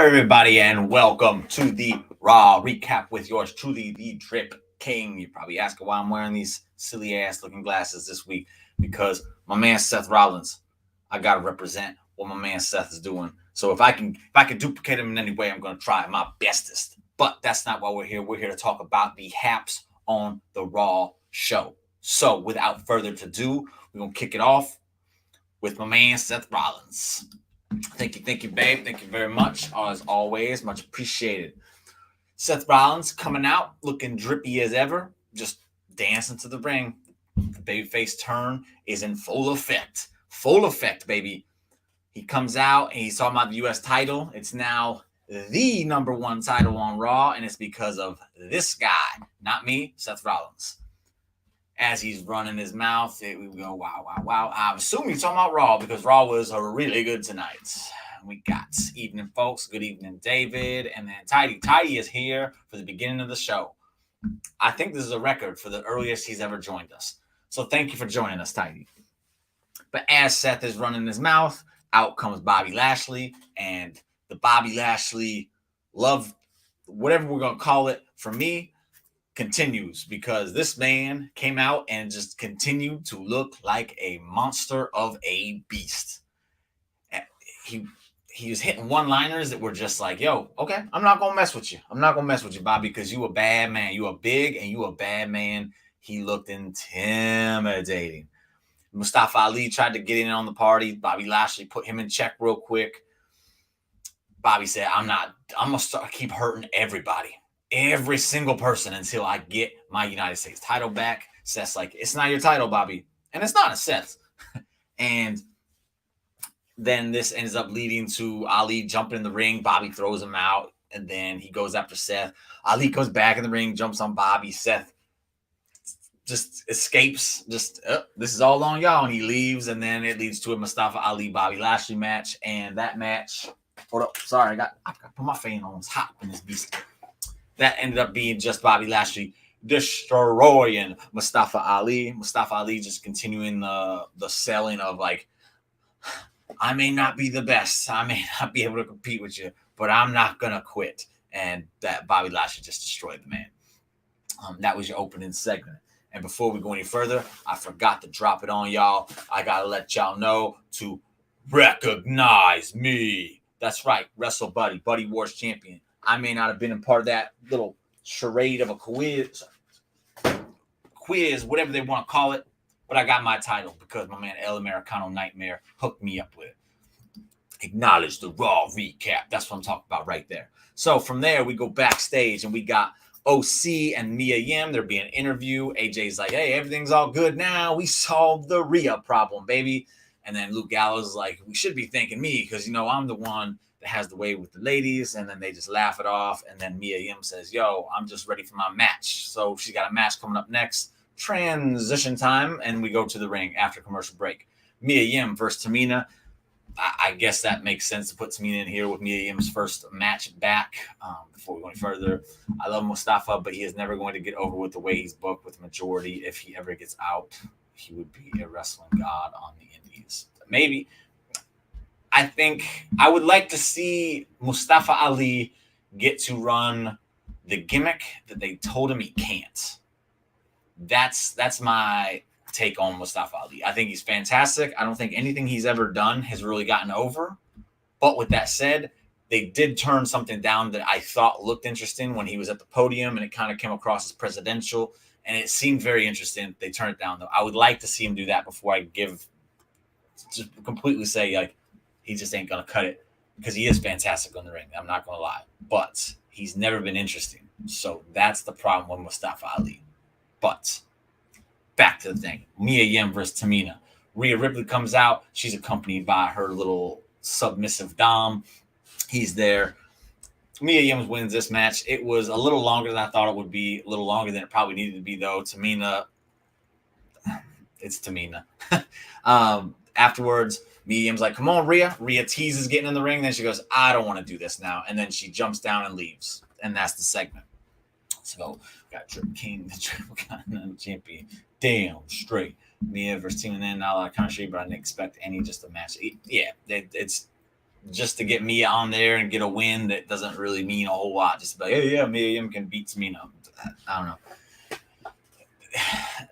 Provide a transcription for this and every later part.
everybody, and welcome to the Raw Recap with yours truly, the Drip King. You're probably asking why I'm wearing these silly ass looking glasses this week because my man Seth Rollins, I gotta represent what my man Seth is doing. So if I can duplicate him in any way, I'm gonna try my bestest. But that's not why we're here. We're here to talk about the haps on the Raw show. So without further ado, we're gonna kick it off with my man Seth Rollins. Thank you, babe. Thank you very much. As always, much appreciated. Seth Rollins coming out looking drippy as ever, just dancing to the ring. The babyface turn is in full effect. Full effect, baby. He comes out and he's talking about the U.S. title. It's now the number one title on Raw, and it's because of this guy, not me, Seth Rollins. As he's running his mouth, we go, wow, wow, wow. I'm assuming he's talking about Raw because Raw was really good tonight. We got evening, folks. Good evening, David. And then Tidy. Tidy is here for the beginning of the show. I think this is a record for the earliest he's ever joined us. So thank you for joining us, Tidy. But as Seth is running his mouth, out comes Bobby Lashley. And the Bobby Lashley love, whatever we're going to call it, for me, continues because this man came out and just continued to look like a monster of a beast. He was hitting one-liners that were just like, yo, okay, I'm not going to mess with you. I'm not going to mess with you, Bobby, because you a bad man. You a big and you a bad man. He looked intimidating. Mustafa Ali tried to get in on the party. Bobby Lashley put him in check real quick. Bobby said, I'm going to keep hurting everybody. Every single person until I get my United States title back. Seth's like, it's not your title, Bobby. And it's not a Seth. And then this ends up leading to Ali jumping in the ring. Bobby throws him out. And then he goes after Seth. Ali goes back in the ring, jumps on Bobby. Seth just escapes. This is all on y'all. And he leaves. And then it leads to a Mustafa Ali Bobby Lashley match. And that match, hold up. Sorry, I got to put my fan on. It's hot in this beast. That ended up being just Bobby Lashley destroying Mustafa Ali. Mustafa Ali just continuing the selling of like, I may not be the best. I may not be able to compete with you, but I'm not going to quit. And that Bobby Lashley just destroyed the man. That was your opening segment. And before we go any further, I forgot to drop it on y'all. I got to let y'all know to recognize me. That's right. Wrestle Buddy, Buddy Wars champion. I may not have been a part of that little charade of a quiz, whatever they want to call it, but I got my title because my man El Americano Nightmare hooked me up with it. Acknowledge the Raw recap. That's what I'm talking about right there. So from there, we go backstage and we got OC and Mia Yim. They're being interviewed. AJ's like, hey, everything's all good now. We solved the Rhea problem, baby. And then Luke Gallows is like, we should be thanking me because, I'm the one that has the way with the ladies. And then they just laugh it off. And then Mia Yim says, yo, I'm just ready for my match. So she's got a match coming up next. Transition time. And we go to the ring after commercial break. Mia Yim versus Tamina. I guess that makes sense to put Tamina in here with Mia Yim's first match back. Before we go any further, I love Mustafa, but he is never going to get over with the way he's booked with the majority. If he ever gets out, he would be a wrestling god on the indies. Maybe. I think I would like to see Mustafa Ali get to run the gimmick that they told him he can't. That's my take on Mustafa Ali. I think he's fantastic. I don't think anything he's ever done has really gotten over. But with that said, they did turn something down that I thought looked interesting when he was at the podium, and it kind of came across as presidential, and it seemed very interesting. They turned it down, though. I would like to see him do that before I just completely say, like, he just ain't going to cut it, because he is fantastic on the ring. I'm not going to lie. But he's never been interesting. So that's the problem with Mustafa Ali. But back to the thing. Mia Yim versus Tamina. Rhea Ripley comes out. She's accompanied by her little submissive Dom. He's there. Mia Yim wins this match. It was a little longer than I thought it would be. A little longer than it probably needed to be, though. Tamina. It's Tamina. Afterwards, Mia Yim's like, come on, Rhea. Rhea teases getting in the ring. Then she goes, I don't want to do this now. And then she jumps down and leaves. And that's the segment. So, got Drip King, the Triple Continental Champion. Damn straight. Mia versus Tina, and then a lot of country, but I didn't expect any, just a match. Yeah, it's just to get Mia on there and get a win that doesn't really mean a whole lot. Just like, hey, yeah, Mia Yim can beat Tamina. I don't know.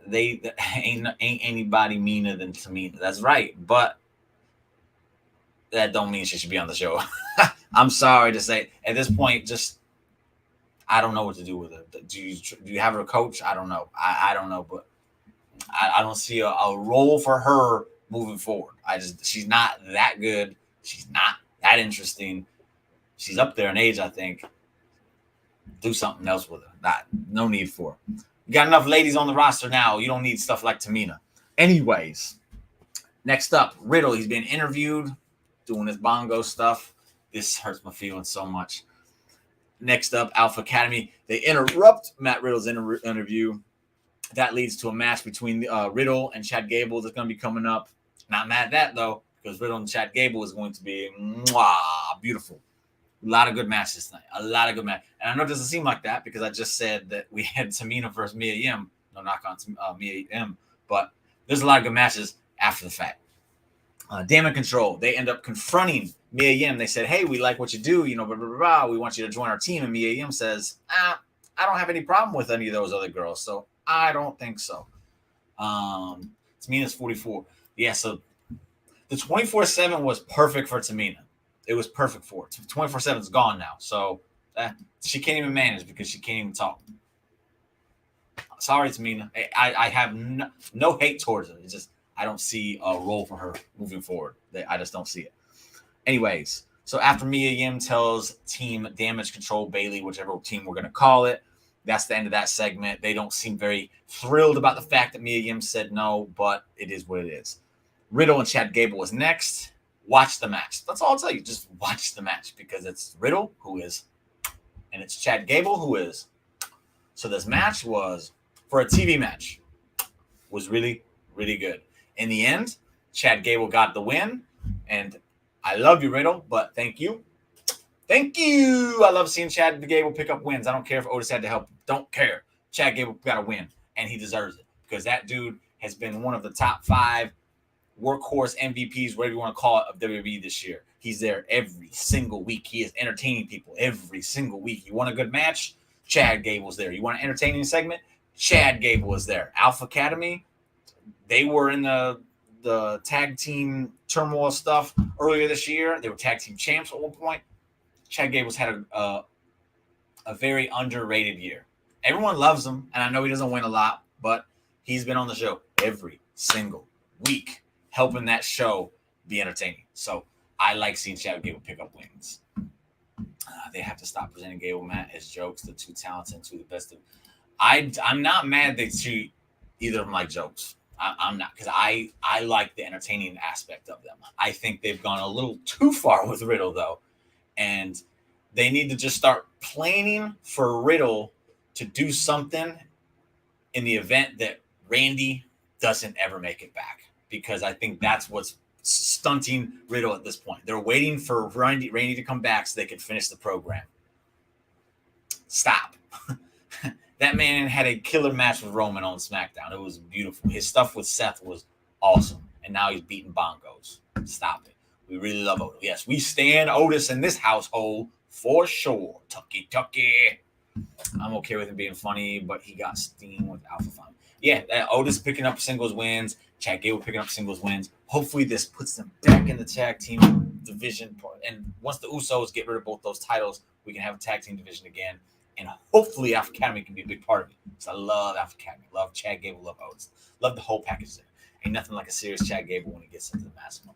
They ain't anybody meaner than Tamina. That's right, but that don't mean she should be on the show. I'm sorry to say. At this point, just I don't know what to do with her. Do you have her coach? I don't know. I don't know, but I don't see a role for her moving forward. She's not that good. She's not that interesting. She's up there in age, I think. Do something else with her. No need for her. You got enough ladies on the roster now. You don't need stuff like Tamina. Anyways, next up, Riddle. He's been interviewed, doing his bongo stuff. This hurts my feelings so much. Next up, Alpha Academy. They interrupt Matt Riddle's interview. That leads to a match between Riddle and Chad Gable that's going to be coming up. Not mad at that, though, because Riddle and Chad Gable is going to be beautiful. A lot of good matches tonight. A lot of good matches. And I know it doesn't seem like that because I just said that we had Tamina versus Mia Yim. No knock on Mia Yim. But there's a lot of good matches after the fact. Damage Control. They end up confronting Mia Yim. They said, hey, we like what you do. You know, blah, blah, blah, blah. We want you to join our team. And Mia Yim says, I don't have any problem with any of those other girls. So I don't think so. Tamina's 44. Yeah, so the 24/7 was perfect for Tamina. It was perfect for her. 24/7 is gone now. So she can't even manage because she can't even talk. Sorry, Tamina. I have no hate towards her. It's just I don't see a role for her moving forward. I just don't see it. Anyways, so after Mia Yim tells Team Damage Control Bailey, whichever team we're going to call it, that's the end of that segment. They don't seem very thrilled about the fact that Mia Yim said no, but it is what it is. Riddle and Chad Gable is next. Watch the match. That's all I'll tell you. Just watch the match because it's Riddle, who is, and it's Chad Gable, who is. So this match was, for a TV match, was really, really good. In the end, Chad Gable got the win, and I love you, Riddle, but thank you. Thank you. I love seeing Chad Gable pick up wins. I don't care if Otis had to help. Don't care. Chad Gable got a win, and he deserves it because that dude has been one of the top 5 workhorse MVPs, whatever you want to call it, of WWE this year. He's there every single week. He is entertaining people every single week. You want a good match? Chad Gable's there. You want an entertaining segment? Chad Gable is there. Alpha Academy, they were in the tag team turmoil stuff earlier this year. They were tag team champs at one point. Chad Gable's had a very underrated year. Everyone loves him, and I know he doesn't win a lot, but he's been on the show every single week, helping that show be entertaining. So I like seeing Chad Gable pick up wins. They have to stop presenting Gable Matt as jokes. The too talented and too the best of. I'm not mad they treat either of them like jokes. I'm not, because I like the entertaining aspect of them. I think they've gone a little too far with Riddle, though. And they need to just start planning for Riddle to do something in the event that Randy doesn't ever make it back. Because I think that's what's stunting Riddle at this point. They're waiting for Randy to come back so they can finish the program. Stop. That man had a killer match with Roman on SmackDown. It was beautiful. His stuff with Seth was awesome. And now he's beating bongos. Stop it. We really love Otis. Yes, we stand Otis in this household for sure. Tucky. I'm okay with him being funny, but he got steam with Alpha Fun. Yeah, Otis picking up singles wins. Chad Gable picking up singles wins. Hopefully this puts them back in the tag team division. And once the Usos get rid of both those titles, we can have a tag team division again. And hopefully Alpha Academy can be a big part of it. Because I love Alpha Academy. Love Chad Gable. Love Otis. Love the whole package there. Ain't nothing like a serious Chad Gable when he gets into the maximum.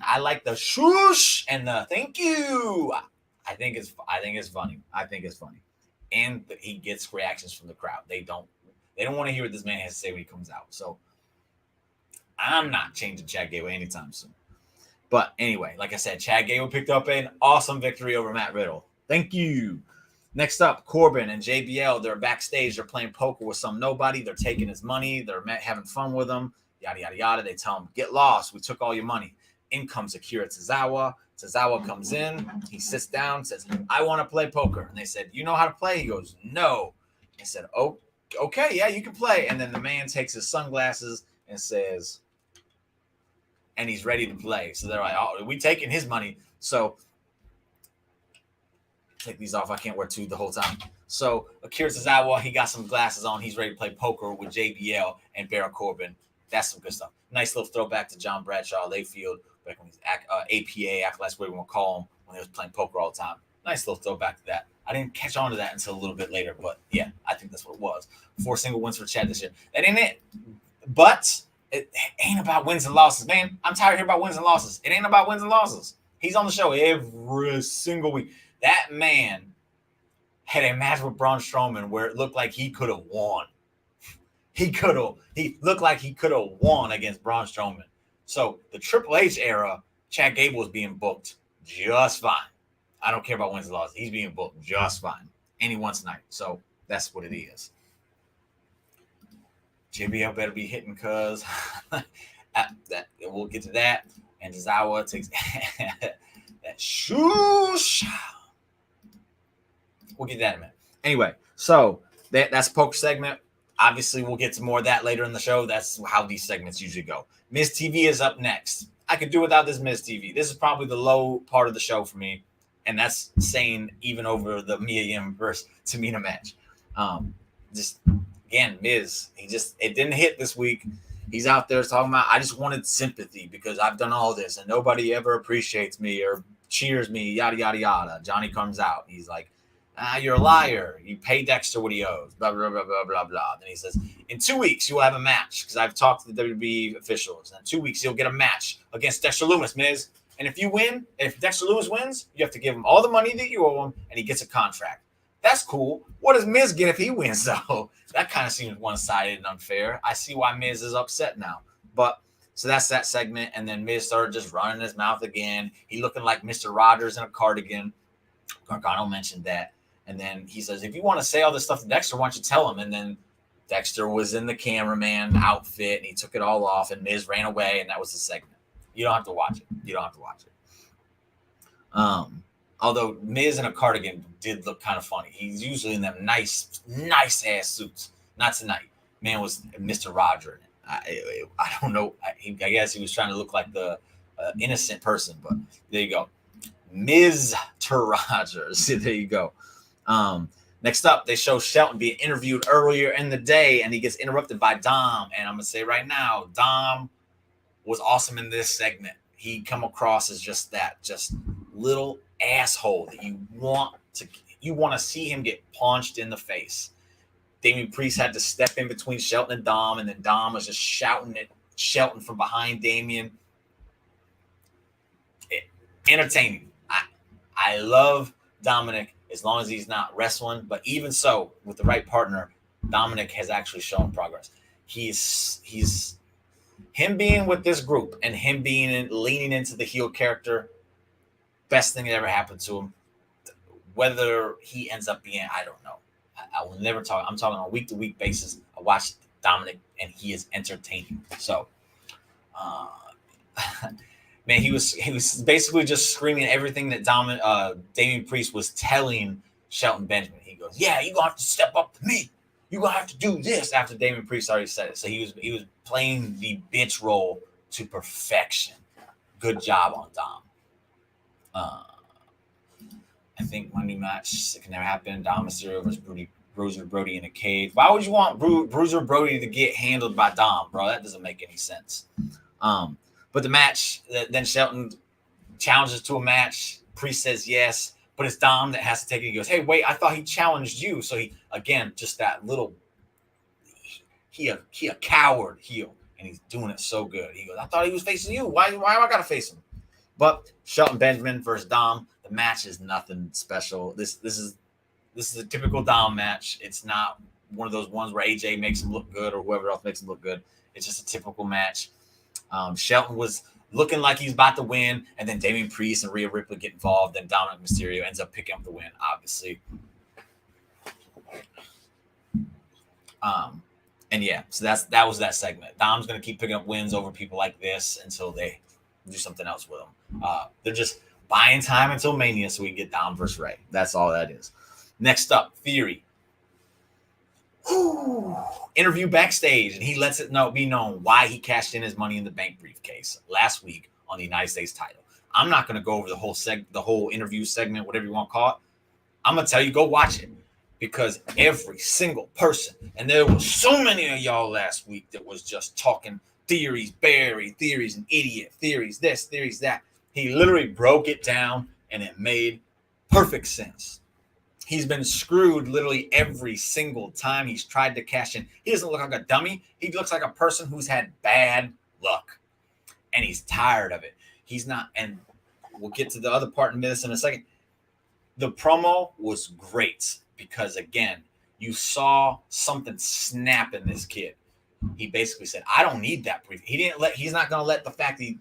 I like the swoosh and the thank you. I think it's funny. And he gets reactions from the crowd. They don't want to hear what this man has to say when he comes out. So I'm not changing Chad Gable anytime soon. But anyway, like I said, Chad Gable picked up an awesome victory over Matt Riddle. Thank you. Next up, Corbin and JBL. They're backstage. They're playing poker with some nobody. They're taking his money. They're having fun with him. Yada, yada, yada. They tell him, get lost. We took all your money. In comes Akira Tozawa. Tozawa comes in. He sits down, says, I want to play poker. And they said, you know how to play? He goes, no. They said, oh, okay, yeah, you can play. And then the man takes his sunglasses and says, and he's ready to play. So they're like, oh, we taking his money. So take these off. I can't wear two the whole time. So Akira Tozawa, he got some glasses on. He's ready to play poker with JBL and Baron Corbin. That's some good stuff. Nice little throwback to John Bradshaw, Layfield, back when he's APA, after that's what we want to call him, when he was playing poker all the time. Nice little throwback to that. I didn't catch on to that until a little bit later, but yeah, I think that's what it was. 4 single wins for Chad this year. That ain't it. But it ain't about wins and losses, man. I'm tired of hearing about wins and losses. It ain't about wins and losses. He's on the show every single week. That man had a match with Braun Strowman where it looked like he could have won. He looked like he could have won against Braun Strowman. So the Triple H era, Chad Gable was being booked just fine. I don't care about wins and losses. He's being booked just fine. And he won tonight. So that's what it is. JBL better be hitting because we'll get to that. And Tozawa takes that shoosh. We'll get that in a minute. Anyway, so that's poker segment. Obviously, we'll get to more of that later in the show. That's how these segments usually go. Miz TV is up next. I could do without this Miz TV. This is probably the low part of the show for me. And that's saying even over the Mia Yim versus Tamina match. Just, again, Miz, it didn't hit this week. He's out there talking about, I just wanted sympathy because I've done all this and nobody ever appreciates me or cheers me, yada, yada, yada. Johnny comes out. He's like, you're a liar. You pay Dexter what he owes, blah, blah, blah, blah, blah, blah. Then he says, in 2 weeks, you will have a match because I've talked to the WWE officials. In 2 weeks, you'll get a match against Dexter Lumis, Miz. And if you win, if Dexter Lumis wins, you have to give him all the money that you owe him, and he gets a contract. That's cool. What does Miz get if he wins, though? That kind of seems one-sided and unfair. I see why Miz is upset now. But so that's that segment. And then Miz started just running his mouth again. He looking like Mr. Rogers in a cardigan. Gargano mentioned that. And then he says, if you want to say all this stuff to Dexter, why don't you tell him? And then Dexter was in the cameraman outfit, and he took it all off, and Miz ran away, and that was the segment. You don't have to watch it. You don't have to watch it. Although Miz in a cardigan did look kind of funny. He's usually in them nice ass suits. Not tonight. Man was Mr. Roger in it. I don't know. I guess he was trying to look like the innocent person, but there you go. Ms. Rogers. There you go. Next up, they show Shelton being interviewed earlier in the day, and he gets interrupted by Dom. And I'm going to say right now, Dom was awesome in this segment. He come across as just that, just little asshole that you want to see him get punched in the face. Damian Priest had to step in between Shelton and Dom, and then Dom was just shouting at Shelton from behind Damian. Entertaining. I love Dominic as long as he's not wrestling, but even so, with the right partner, Dominic has actually shown progress. He's him being with this group and him leaning into the heel character, best thing that ever happened to him. Whether he ends up being, I don't know. I will never talk. I'm talking on a week-to-week basis. I watched Dominic, and he is entertaining. So, man, he was basically just screaming everything that Damian Priest was telling Shelton Benjamin. He goes, "Yeah, you're gonna have to step up to me. You're gonna have to do this." After Damian Priest already said it, so he was playing the bitch role to perfection. Good job on Dom. I think Monday match can never happen. Dom Mysterio versus Bruiser Brody in a cage. Why would you want Bruiser Brody to get handled by Dom, bro? That doesn't make any sense. But the match, then Shelton challenges to a match. Priest says yes, but it's Dom that has to take it. He goes, "Hey, wait, I thought he challenged you." So he, again, just that little, he a coward heel, and he's doing it so good. He goes, "I thought he was facing you. Why do I got to face him?" But Shelton Benjamin versus Dom, the match is nothing special. This is a typical Dom match. It's not one of those ones where AJ makes him look good or whoever else makes him look good. It's just a typical match. Shelton was looking like he's about to win, and then Damian Priest and Rhea Ripley get involved, and Dominic Mysterio ends up picking up the win, obviously. And yeah, so that was that segment. Dom's gonna keep picking up wins over people like this until they do something else with them. They're just buying time until Mania so we can get Dom versus Ray. That's all that is. Next up, Theory. interview backstage, and he lets it be known why he cashed in his Money in the Bank briefcase last week on the United States title. I'm not going to go over the whole interview segment, whatever you want to call it. I'm going to tell you, go watch it, because every single person, and there was so many of y'all last week that was just talking theories, Barry theories, and idiot theories, this, theories, that. He literally broke it down, and it made perfect sense. He's been screwed literally every single time he's tried to cash in. He doesn't look like a dummy. He looks like a person who's had bad luck, and he's tired of it. He's not, and we'll get to the other part in this in a second. The promo was great because, again, you saw something snap in this kid. He basically said, I don't need that brief. He's not going to let the fact that he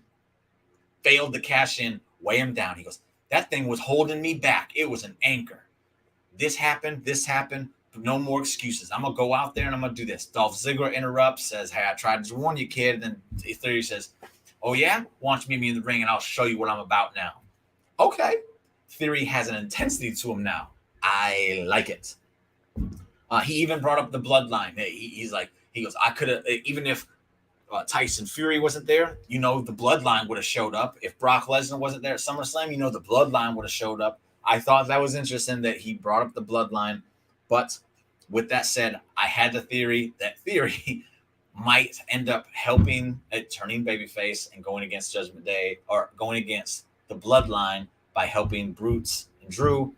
failed to cash in weigh him down. He goes, that thing was holding me back. It was an anchor. This happened. No more excuses. I'm going to go out there and I'm going to do this. Dolph Ziggler interrupts, says, hey, I tried to warn you, kid. And then Theory says, oh, yeah? Why don't you meet me in the ring and I'll show you what I'm about now. Okay. Theory has an intensity to him now. I like it. He even brought up the bloodline. He goes, I could have, even if Tyson Fury wasn't there, the bloodline would have showed up. If Brock Lesnar wasn't there at SummerSlam, the bloodline would have showed up. I thought that was interesting that he brought up the bloodline. But with that said, I had the theory that Theory might end up helping at turning babyface and going against Judgment Day, or going against the bloodline by helping Brutes and Drew.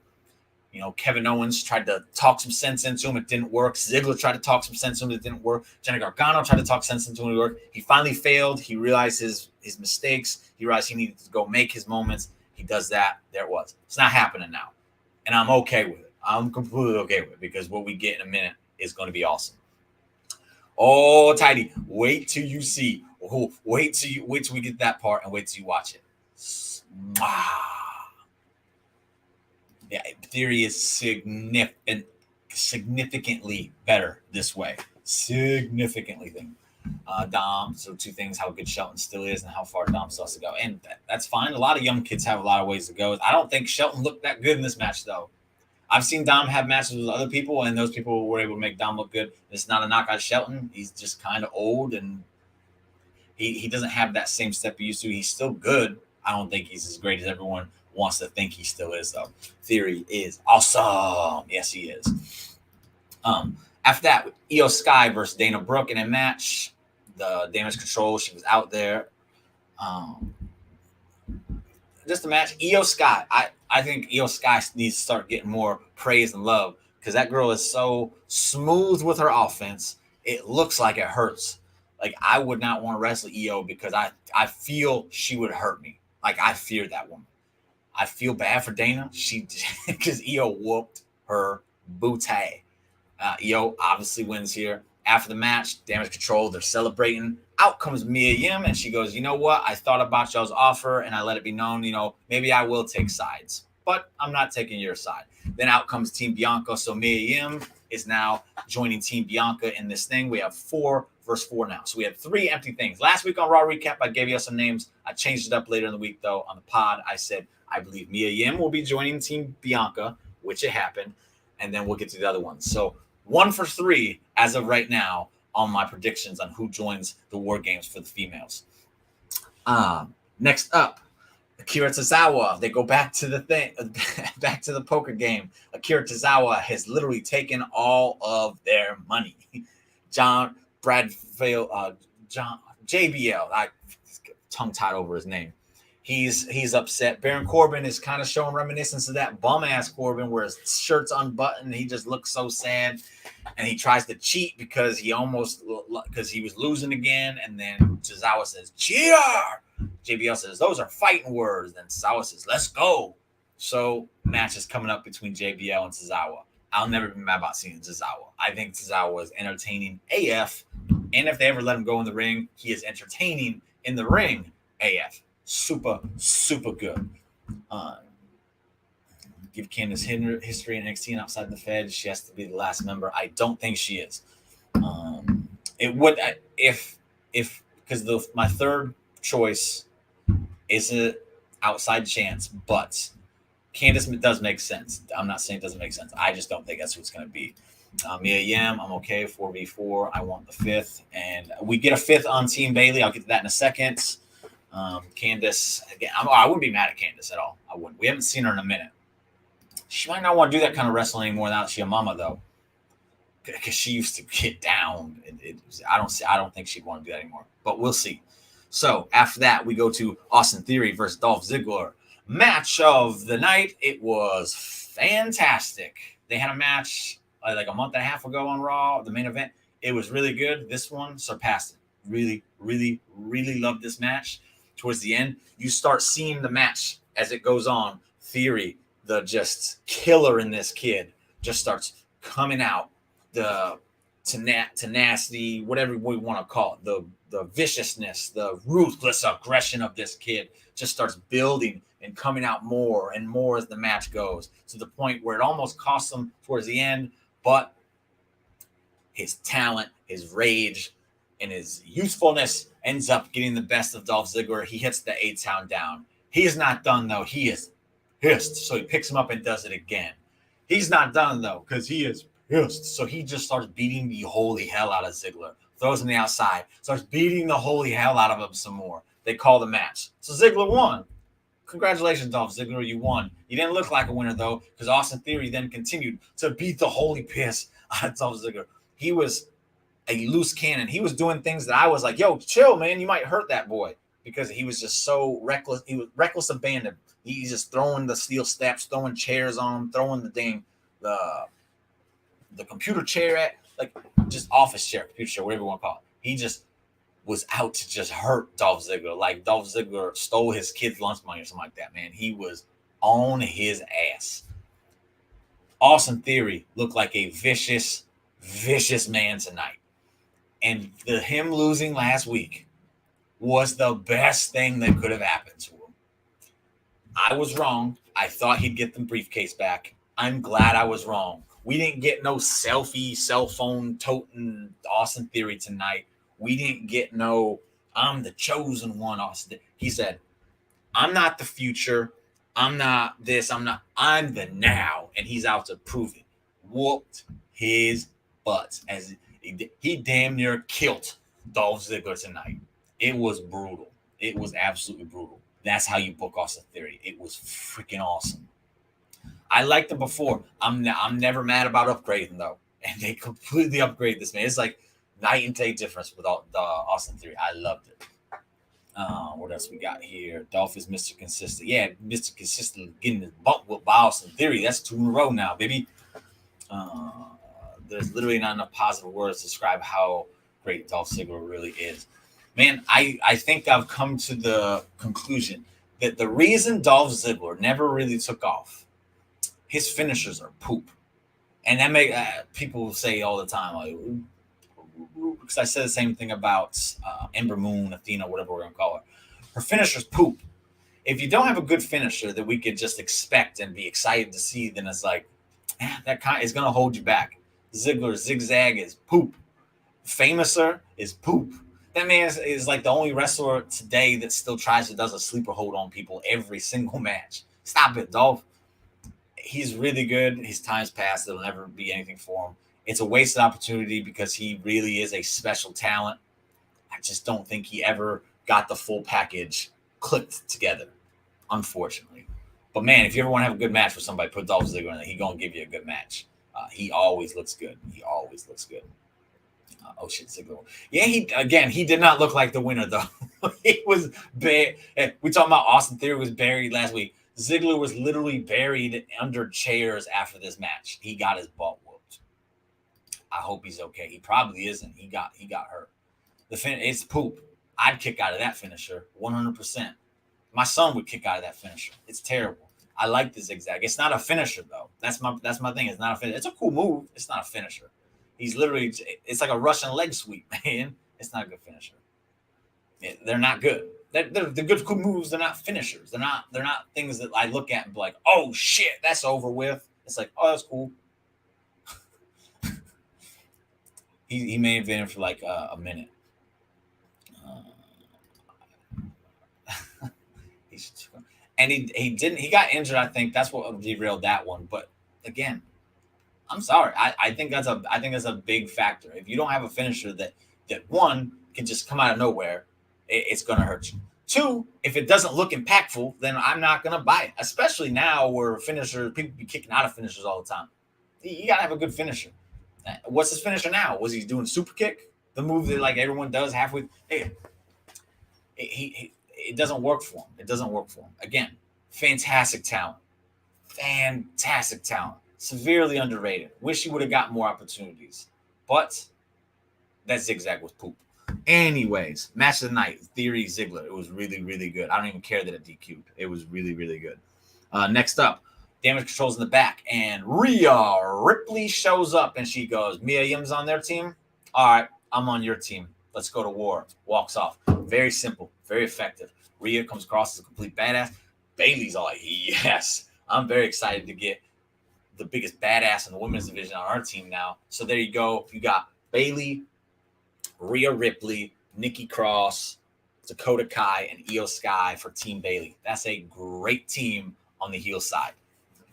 Kevin Owens tried to talk some sense into him. It didn't work. Ziggler tried to talk some sense into him. It didn't work. Johnny Gargano tried to talk sense into him. It worked. He finally failed. He realized his mistakes. He realized he needed to go make his moments. He does that. There it was. It's not happening now. And I'm okay with it. I'm completely okay with it, because what we get in a minute is going to be awesome. Oh, Tidy. Wait till you see. Wait till we get that part, and wait till you watch it. Yeah, Theory is significantly better this way. Significantly. Dom, so two things: how good Shelton still is and how far Dom still has to go. And that's fine. A lot of young kids have a lot of ways to go. I don't think Shelton looked that good in this match, though. I've seen Dom have matches with other people, and those people were able to make Dom look good. It's not a knock on Shelton. He's just kind of old, and he doesn't have that same step he used to. He's still good. I don't think he's as great as everyone wants to think he still is, though. Theory is awesome. Yes, he is. After that, Io Sky versus Dana Brooke in a match. The Damage Control, she was out there. Just a match. Io Sky. I think Io Sky needs to start getting more praise and love, because that girl is so smooth with her offense. It looks like it hurts. Like, I would not want to wrestle Io, because I feel she would hurt me. Like, I fear that woman. I feel bad for Dana. Because Io whooped her booty. Io obviously wins here. After the match, Damage Control, they're celebrating. Out comes Mia Yim, and she goes, you know what? I thought about y'all's offer, and I let it be known, maybe I will take sides, but I'm not taking your side. Then out comes Team Bianca. So Mia Yim is now joining Team Bianca in this thing. We have 4 versus 4 now. So we have 3 empty things. Last week on Raw Recap, I gave you some names. I changed it up later in the week, though. On the pod, I said, I believe Mia Yim will be joining Team Bianca, which it happened, and then we'll get to the other ones. So 1 for 3 as of right now on my predictions on who joins the War Games for the females. Next up, Akira Tozawa. They go back to back to the poker game. Akira Tozawa has literally taken all of their money. John Bradfield, JBL. I tongue tied over his name. He's upset. Baron Corbin is kind of showing reminiscence of that bum-ass Corbin where his shirt's unbuttoned and he just looks so sad. And he tries to cheat because he was losing again. And then Tozawa says, cheer! JBL says, those are fighting words. Then Tozawa says, let's go. So match is coming up between JBL and Tozawa. I'll never be mad about seeing Tozawa. I think Tozawa is entertaining AF. And if they ever let him go in the ring, he is entertaining in the ring AF. Super, super good. Give Candace history in NXT and outside the Fed. She has to be the last member. I don't think she is. It would because my third choice is an outside chance, but Candace does make sense. I'm not saying it doesn't make sense. I just don't think that's who it's going to be. Mia Yim, I'm okay. 4v4. I want the fifth. And we get a fifth on Team Bailey. I'll get to that in a second. Candace, again, I wouldn't be mad at Candace at all. I wouldn't. We haven't seen her in a minute. She might not want to do that kind of wrestling anymore now that she's a mama, though, because she used to get down. I don't think she'd want to do that anymore. But we'll see. So after that, we go to Austin Theory versus Dolph Ziggler. Match of the night. It was fantastic. They had a match like a month and a half ago on Raw, the main event. It was really good. This one surpassed it. Really, really, really loved this match. Towards the end, you start seeing the match as it goes on. Theory, the just killer in this kid, just starts coming out. The tenacity, whatever we want to call it, the viciousness, the ruthless aggression of this kid just starts building and coming out more and more as the match goes, to the point where it almost costs him towards the end. But his talent, his rage, and his usefulness ends up getting the best of Dolph Ziggler. He hits the 8-count down. He is not done, though. He is pissed. So he picks him up and does it again. He's not done, though, because he is pissed. So he just starts beating the holy hell out of Ziggler. Throws him the outside. Starts beating the holy hell out of him some more. They call the match. So Ziggler won. Congratulations, Dolph Ziggler. You won. You didn't look like a winner, though, because Austin Theory then continued to beat the holy piss out of Dolph Ziggler. He was a loose cannon. He was doing things that I was like, yo, chill, man. You might hurt that boy, because he was just so reckless. He was reckless abandon. He's just throwing the steel steps, throwing chairs on him, throwing the computer chair at, like, just office chair, computer chair, whatever you want to call it. He just was out to just hurt Dolph Ziggler. Like Dolph Ziggler stole his kid's lunch money or something like that, man. He was on his ass. Austin Theory looked like a vicious, vicious man tonight. And him losing last week was the best thing that could have happened to him. I was wrong. I thought he'd get the briefcase back. I'm glad I was wrong. We didn't get no selfie, cell phone toting Austin Theory tonight. We didn't get no, I'm the chosen one, Austin. He said, I'm not the future. I'm not this. I'm the now. And he's out to prove it. Whooped his butts. As he damn near killed Dolph Ziggler tonight. It was brutal. It was absolutely brutal. That's how you book Austin Theory. It was freaking awesome. I liked him before. I'm never mad about upgrading, though. And they completely upgraded this man. It's like night and day difference with the Austin Theory. I loved it. What else we got here? Dolph is Mr. Consistent. Yeah, Mr. Consistent getting his butt whooped by Austin Theory. That's 2 in a row now, baby. There's literally not enough positive words to describe how great Dolph Ziggler really is. Man, I think I've come to the conclusion that the reason Dolph Ziggler never really took off, his finishers are poop. And that make people say all the time, like, because I said the same thing about Ember Moon, Athena, whatever we're going to call her. Her finishers poop. If you don't have a good finisher that we could just expect and be excited to see, then it's like, that kind is going to hold you back. Ziggler's zigzag is poop. Famouser is poop. That man is like the only wrestler today that still tries to does a sleeper hold on people every single match. Stop it, Dolph. He's really good. His time's passed. There'll never be anything for him. It's a wasted opportunity because he really is a special talent. I just don't think he ever got the full package clicked together, unfortunately. But, man, if you ever want to have a good match with somebody, put Dolph Ziggler in it. He's going to give you a good match. He always looks good. He always looks good. Oh, shit, Ziggler. Yeah, he did not look like the winner, though. He was bad. We talking about Austin Theory was buried last week. Ziggler was literally buried under chairs after this match. He got his butt whooped. I hope he's okay. He probably isn't. He got hurt. It's poop. I'd kick out of that finisher 100%. My son would kick out of that finisher. It's terrible. I like the zigzag. It's not a finisher, though. That's my thing. It's not a finisher. It's a cool move. It's not a finisher. He's literally, it's like a Russian leg sweep, man. It's not a good finisher. They're not good. They're good, cool moves. They're not finishers. They're not things that I look at and be like, oh shit, that's over with. It's like, oh, that's cool. he may have been for like a minute. And he got injured. I think that's what derailed that one. But again, I'm sorry. I think that's a big factor. If you don't have a finisher that one can just come out of nowhere, it's gonna hurt you. Two, if it doesn't look impactful, then I'm not gonna buy it. Especially now where finishers, people be kicking out of finishers all the time. You gotta have a good finisher. What's his finisher now? Was he doing super kick? The move that like everyone does halfway. Hey, it doesn't work for him. It doesn't work for him. Again, fantastic talent. Fantastic talent. Severely underrated. Wish he would have got more opportunities. But that zigzag was poop. Anyways, match of the night, Theory Ziggler. It was really, really good. I don't even care that it DQ'd. It was really, really good. Next up, Damage Control's in the back, and Rhea Ripley shows up, and she goes, Mia Yim's on their team? All right, I'm on your team. Let's go to war. Walks off. Very simple, very effective. Rhea comes across as a complete badass. Bayley's all like, yes. I'm very excited to get the biggest badass in the women's division on our team now. So there you go. You got Bayley, Rhea Ripley, Nikki Cross, Dakota Kai, and Io Sky for Team Bayley. That's a great team on the heel side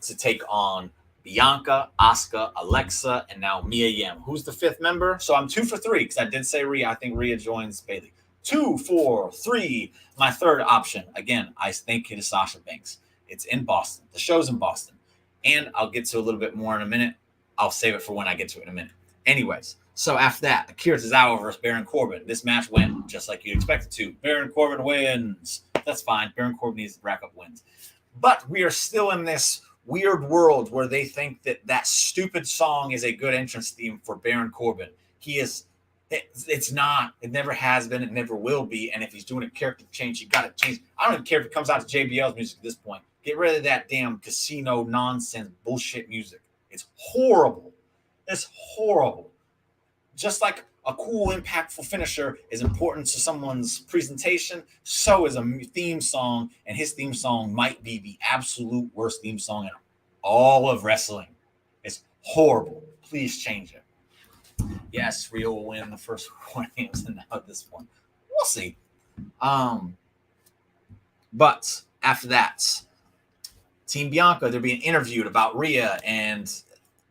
to take on Bianca, Asuka, Alexa, and now Mia Yim. Who's the fifth member? So I'm 2 for 3 because I did say Rhea. I think Rhea joins Bayley. 2, 4, 3. My third option, again, I think it is Sasha Banks. It's in Boston. The show's in Boston. And I'll get to a little bit more in a minute. I'll save it for when I get to it in a minute. Anyways, so after that, Akira Tozawa versus Baron Corbin. This match went just like you'd expect it to. Baron Corbin wins. That's fine. Baron Corbin needs to rack up wins. But we are still in this weird world where they think that stupid song is a good entrance theme for Baron Corbin. It's not. It never has been. It never will be. And if he's doing a character change, you got to change. I don't even care if it comes out to JBL's music at this point. Get rid of that damn casino nonsense bullshit music. It's horrible. It's horrible. Just like a cool, impactful finisher is important to someone's presentation, so is a theme song, and his theme song might be the absolute worst theme song in all of wrestling. It's horrible. Please change it. Yes, Rio will win the first 4 games, and now at this point, we'll see. But after that, Team Bianca, they're being interviewed about Rhea, and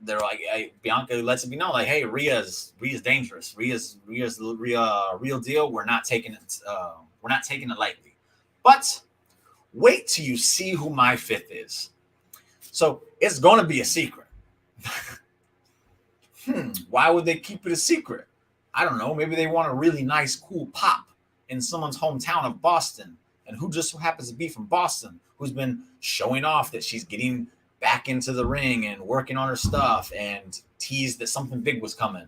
they're like, hey, Bianca lets it be known, like, hey, Rhea's dangerous. Rhea's real deal. We're not taking it. We're not taking it lightly. But wait till you see who my fifth is. So it's gonna be a secret. Why would they keep it a secret? I don't know. Maybe they want a really nice, cool pop in someone's hometown of Boston, and who just so happens to be from Boston, who's been showing off that she's getting back into the ring and working on her stuff and teased that something big was coming.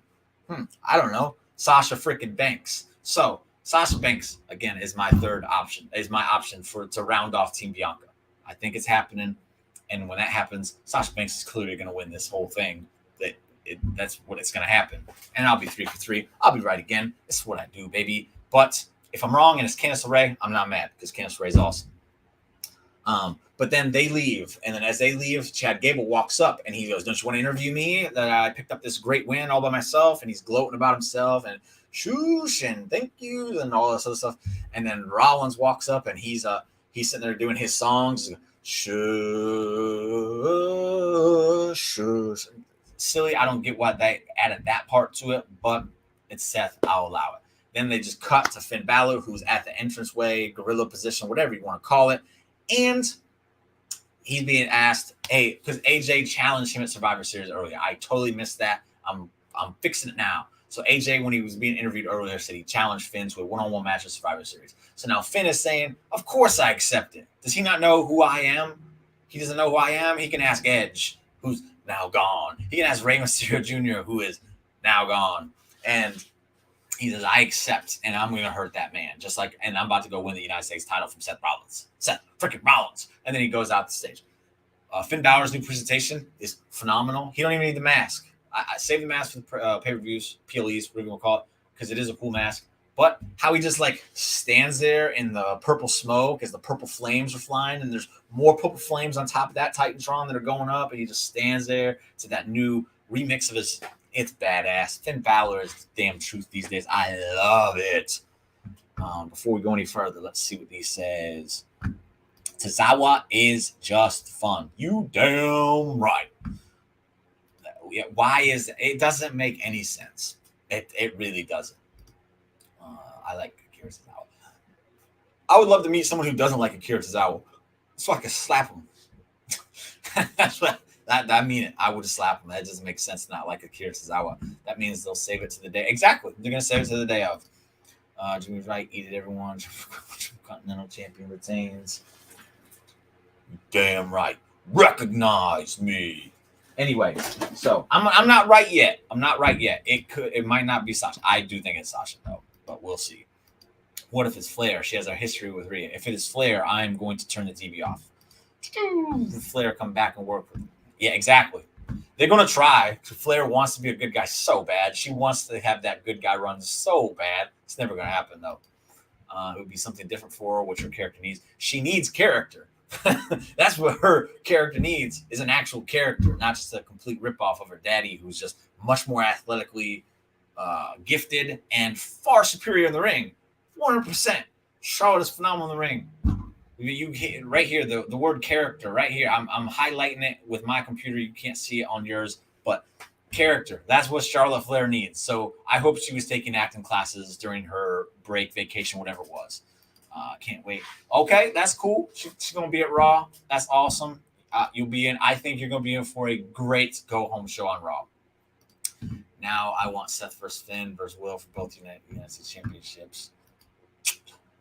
I don't know. Sasha freaking Banks. So Sasha Banks, again, is my third option, is my option to round off Team Bianca. I think it's happening. And when that happens, Sasha Banks is clearly going to win this whole thing. That's what it's going to happen. And I'll be 3 for 3. I'll be right again. This is what I do, baby. But if I'm wrong and it's Candice LeRae, I'm not mad because Candice LeRae is awesome. But then they leave. And then as they leave, Chad Gable walks up and he goes, don't you want to interview me? That I picked up this great win all by myself. And he's gloating about himself and shoosh and thank you and all this other stuff. And then Rollins walks up and he's sitting there doing his songs. Shush. Silly. I don't get why they added that part to it, but it's Seth. I'll allow it. Then they just cut to Finn Balor, who's at the entranceway, gorilla position, whatever you want to call it. And he's being asked, hey, because AJ challenged him at Survivor Series earlier. I totally missed that. I'm fixing it now. So AJ, when he was being interviewed earlier, said he challenged Finn to a one-on-one match at Survivor Series. So now Finn is saying, of course I accept it. Does he not know who I am? He doesn't know who I am. He can ask Edge, who's now gone. He can ask Rey Mysterio Jr., who is now gone. And he says, I accept, and I'm going to hurt that man. And I'm about to go win the United States title from Seth Rollins. Seth freaking Rollins. And then he goes out the stage. Finn Balor's new presentation is phenomenal. He don't even need the mask. I save the mask for the pay-per-views, PLEs, whatever you want to call it, because it is a cool mask. But how he just stands there in the purple smoke as the purple flames are flying, and there's more purple flames on top of that Titantron that are going up, and he just stands there to that new remix of his. It's badass. Finn Balor is the damn truth these days. I love it. Before we go any further, let's see what he says. Tozawa is just fun. You damn right. Why is it? Doesn't make any sense. It really doesn't. I like Akira Tozawa. I would love to meet someone who doesn't like Akira Tozawa, so I can slap him. That's what I mean. It. I would slap him. That doesn't make sense to not like Akira Tozawa. That means they'll save it to the day. Exactly. They're gonna save it to the day of. Jimmy Wright eat it. Everyone. Continental champion retains. Damn right. Recognize me. Anyway, so I'm not right yet. I'm not right yet. It might not be Sasha. I do think it's Sasha though, but we'll see. What if it's Flair? She has our history with Rhea. If it is Flair, I'm going to turn the TV off. Flair come back and work with me. Yeah, exactly. They're going to try. Flair wants to be a good guy so bad. She wants to have that good guy run so bad. It's never going to happen, though. It would be something different for her, which her character needs. She needs character. That's what her character needs, is an actual character, not just a complete ripoff of her daddy, who's just much more athletically gifted and far superior in the ring. 100%. Charlotte is phenomenal in the ring. You right here, the word character right here. I'm highlighting it with my computer. You can't see it on yours, but character. That's what Charlotte Flair needs. So I hope she was taking acting classes during her break, vacation, whatever it was. Can't wait. Okay, that's cool. She's gonna be at Raw. That's awesome. You'll be in. I think you're gonna be in for a great go home show on Raw. Now I want Seth versus Finn versus Will for both United States Championships.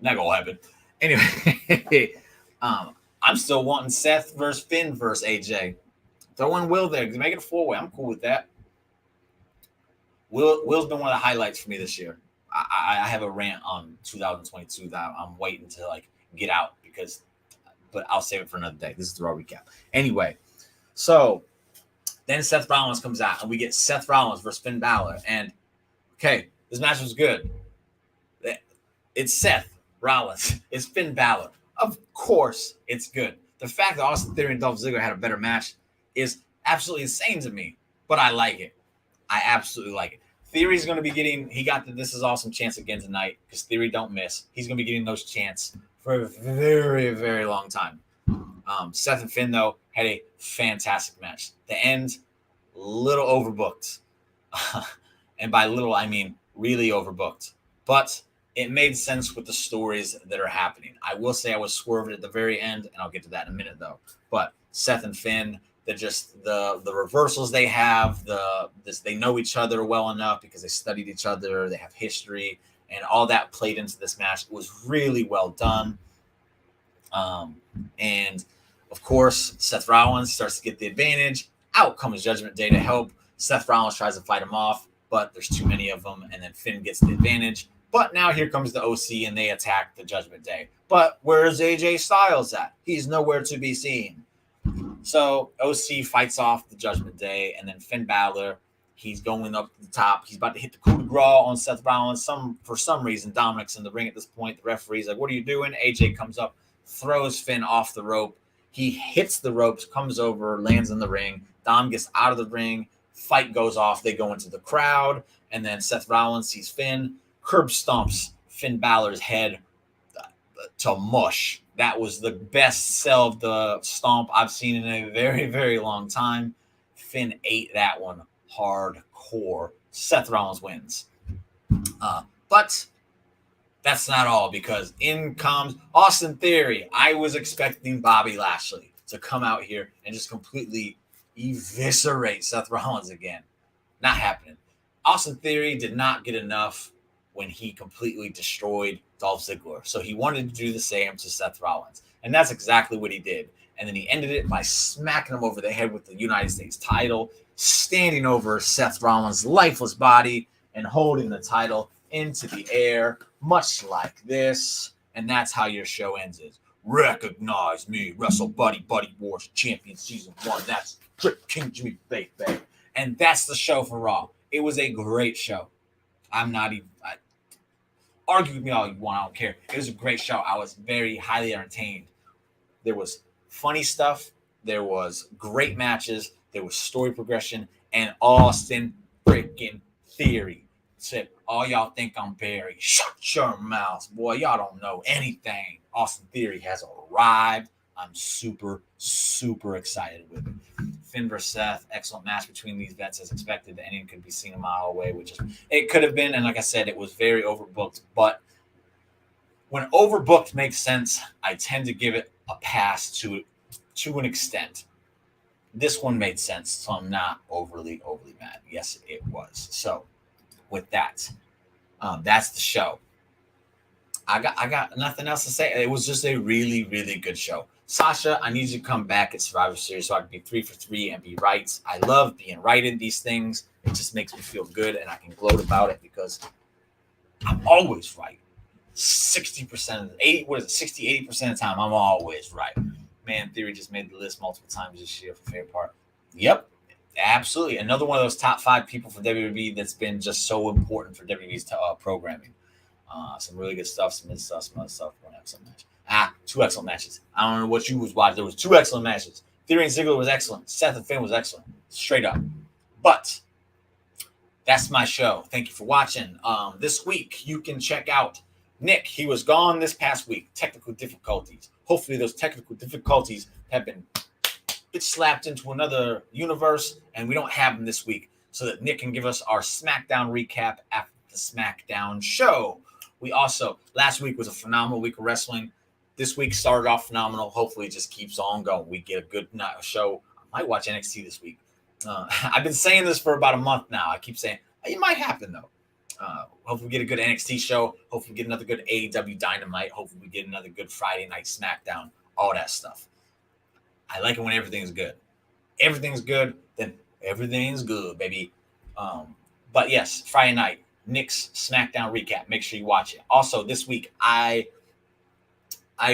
Not gonna happen. Anyway, I'm still wanting Seth versus Finn versus AJ. Throw in Will there. Make it a 4-way. I'm cool with that. Will's been one of the highlights for me this year. I have a rant on 2022 that I'm waiting to get out but I'll save it for another day. This is the Raw recap. Anyway, so then Seth Rollins comes out and we get Seth Rollins versus Finn Balor. And okay, this match was good. It's Seth Rollins. It's Finn Balor. Of course, it's good. The fact that Austin Theory and Dolph Ziggler had a better match is absolutely insane to me, but I like it. I absolutely like it. Theory's going to be getting, he got the This Is Awesome chance again tonight because Theory don't miss. He's going to be getting those chants for a very, very long time. Seth and Finn, though, had a fantastic match. The end, little overbooked. And by little, I mean really overbooked. But it made sense with the stories that are happening. I will say I was swerved at the very end, and I'll get to that in a minute, though. But Seth and Finn, the reversals they have, they know each other well enough because they studied each other, they have history, and all that played into this match. It was really well done. And of course, Seth Rollins starts to get the advantage. Out comes Judgment Day to help. Seth Rollins tries to fight him off, but there's too many of them, and then Finn gets the advantage. But now here comes the OC, and they attack the Judgment Day. But where's AJ Styles at? He's nowhere to be seen. So OC fights off the Judgment Day, and then Finn Balor, he's going up to the top. He's about to hit the coup de grace on Seth Rollins. For some reason, Dominic's in the ring at this point. The referee's like, what are you doing? AJ comes up, throws Finn off the rope. He hits the ropes, comes over, lands in the ring. Dom gets out of the ring. Fight goes off. They go into the crowd, and then Seth Rollins sees Finn, curb stomps Finn Balor's head to mush. That was the best sell of the stomp I've seen in a very, very long time. Finn ate that one hardcore. Seth Rollins wins. But that's not all, because in comes Austin Theory. I was expecting Bobby Lashley to come out here and just completely eviscerate Seth Rollins again. Not happening. Austin Theory did not get enough when he completely destroyed Dolph Ziggler. So he wanted to do the same to Seth Rollins. And that's exactly what he did. And then he ended it by smacking him over the head with the United States title, standing over Seth Rollins' lifeless body and holding the title into the air, much like this. And that's how your show ends. Is recognize me, Wrestle Buddy Wars Champion Season 1. That's Trick King Jimmy baby. And that's the show for Raw. It was a great show. I'm not even... argue with me all you want. I don't care. It was a great show. I was very highly entertained. There was funny stuff. There was great matches. There was story progression. And Austin freaking Theory said, all y'all think I'm Barry. Shut your mouths, boy. Y'all don't know anything. Austin Theory has arrived. I'm super, super excited with it. Finn versus Seth, excellent match between these vets as expected. The ending could be seen a mile away, which is it could have been. And like I said, it was very overbooked. But when overbooked makes sense, I tend to give it a pass to an extent. This one made sense, so I'm not overly mad. Yes, it was. So with that, that's the show. I got nothing else to say. It was just a really, really good show. Sasha, I need you to come back at Survivor Series so I can be 3 for 3 and be right. I love being right in these things. It just makes me feel good, and I can gloat about it because I'm always right. 60%, 80% of the time, I'm always right. Man Theory just made the list multiple times this year for favorite part. Yep, absolutely. Another one of those top 5 people for WWE that's been just so important for WWE's programming. Some really good stuff, some good stuff, some other stuff. One excellent match. 2 excellent matches. I don't know what you was watching. There was 2 excellent matches. Theory and Ziggler was excellent. Seth and Finn was excellent. Straight up. But that's my show. Thank you for watching. This week, you can check out Nick. He was gone this past week. Technical difficulties. Hopefully, those technical difficulties have been slapped into another universe, and we don't have them this week, so that Nick can give us our SmackDown recap after the SmackDown show. We also, last week was a phenomenal week of wrestling. This week started off phenomenal. Hopefully it just keeps on going. We get a good show. I might watch NXT this week. I've been saying this for about a month now. I keep saying, it might happen though. Hopefully we get a good NXT show. Hopefully we get another good AEW Dynamite. Hopefully we get another good Friday night SmackDown. All that stuff. I like it when everything's good. Everything's good, then everything's good, baby. But yes, Friday night. Nick's SmackDown recap. Make sure you watch it. Also, this week, I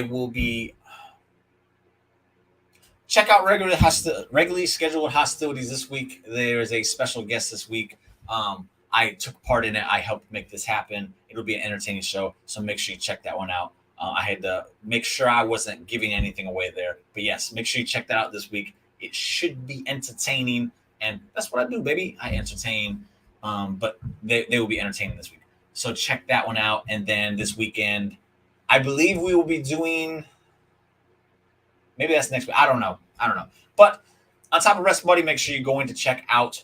will be check out regularly scheduled hostilities this week. There is a special guest this week. I took part in it. I helped make this happen. It'll be an entertaining show, so make sure you check that one out. I had to make sure I wasn't giving anything away there. But yes, make sure you check that out this week. It should be entertaining, and that's what I do, baby. I entertain. But they will be entertaining this week. So check that one out. And then this weekend, I believe we will be doing, maybe that's next week. I don't know. But on top of Rest Buddy, make sure you go in to check out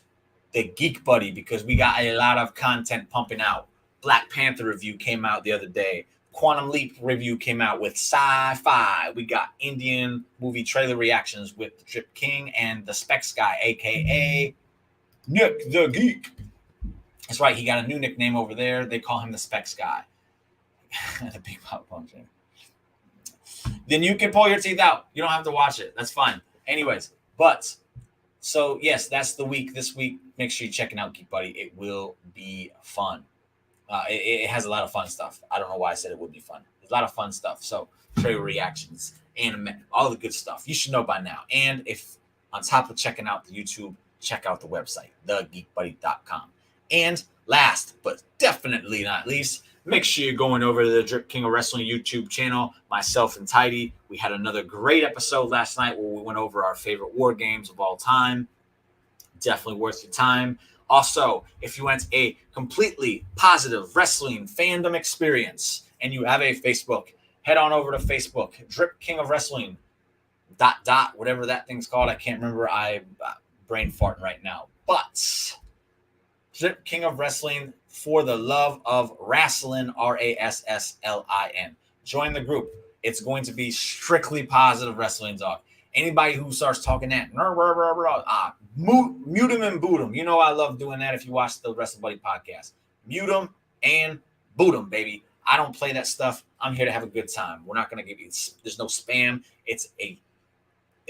the Geek Buddy because we got a lot of content pumping out. Black Panther review came out the other day. Quantum Leap review came out with sci-fi. We got Indian movie trailer reactions with the Drip King and the Specs Guy, a.k.a. Nick the Geek. That's right. He got a new nickname over there. They call him the Specs Guy. The big pop punch. Then you can pull your teeth out. You don't have to watch it. That's fine. Anyways, but so yes, that's the week. This week, make sure you're checking out Geek Buddy. It will be fun. It has a lot of fun stuff. I don't know why I said it would be fun. There's a lot of fun stuff. So trailer reactions, anime, all the good stuff. You should know by now. And if on top of checking out the YouTube, check out the website, thegeekbuddy.com. And last, but definitely not least, make sure you're going over to the Drip King of Wrestling YouTube channel. Myself and Tidy, we had another great episode last night where we went over our favorite war games of all time. Definitely worth your time. Also, if you want a completely positive wrestling fandom experience and you have a Facebook, head on over to Facebook, Drip King of Wrestling, ... whatever that thing's called. I can't remember. I'm brain farting right now. But Drip King of Wrestling for the love of wrestling, RASSLIN. Join the group. It's going to be strictly positive wrestling talk. Anybody who starts talking that, mute them and boot them. You know I love doing that if you watch the Wrestle Buddy podcast. Mute them and boot them, baby. I don't play that stuff. I'm here to have a good time. We're not going to give you, there's no spam. It's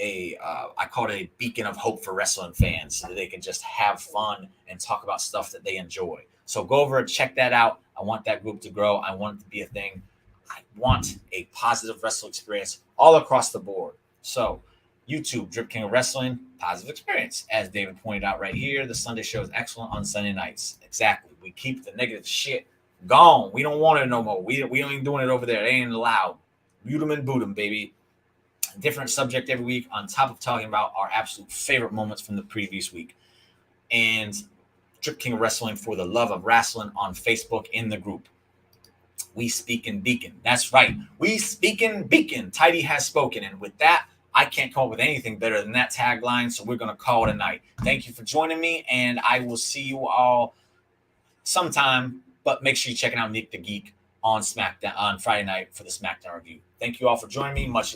I call it a beacon of hope for wrestling fans so that they can just have fun and talk about stuff that they enjoy. So go over and check that out. I want that group to grow. I want it to be a thing. I want a positive wrestling experience all across the board. So YouTube, Drip King of Wrestling, positive experience. As David pointed out right here, the Sunday show is excellent on Sunday nights. Exactly. We keep the negative shit gone. We don't want it no more. We ain't doing it over there. They ain't allowed. Mute them and boot them, baby. Different subject every week on top of talking about our absolute favorite moments from the previous week. And Drip King of Wrestling for the love of wrestling on Facebook in the group. We speak in Beacon. That's right. We speak in Beacon. Tidy has spoken. And with that, I can't come up with anything better than that tagline, so we're going to call it a night. Thank you for joining me, and I will see you all sometime, but make sure you check out Nick the Geek on SmackDown on Friday night for the SmackDown review. Thank you all for joining me. Much love.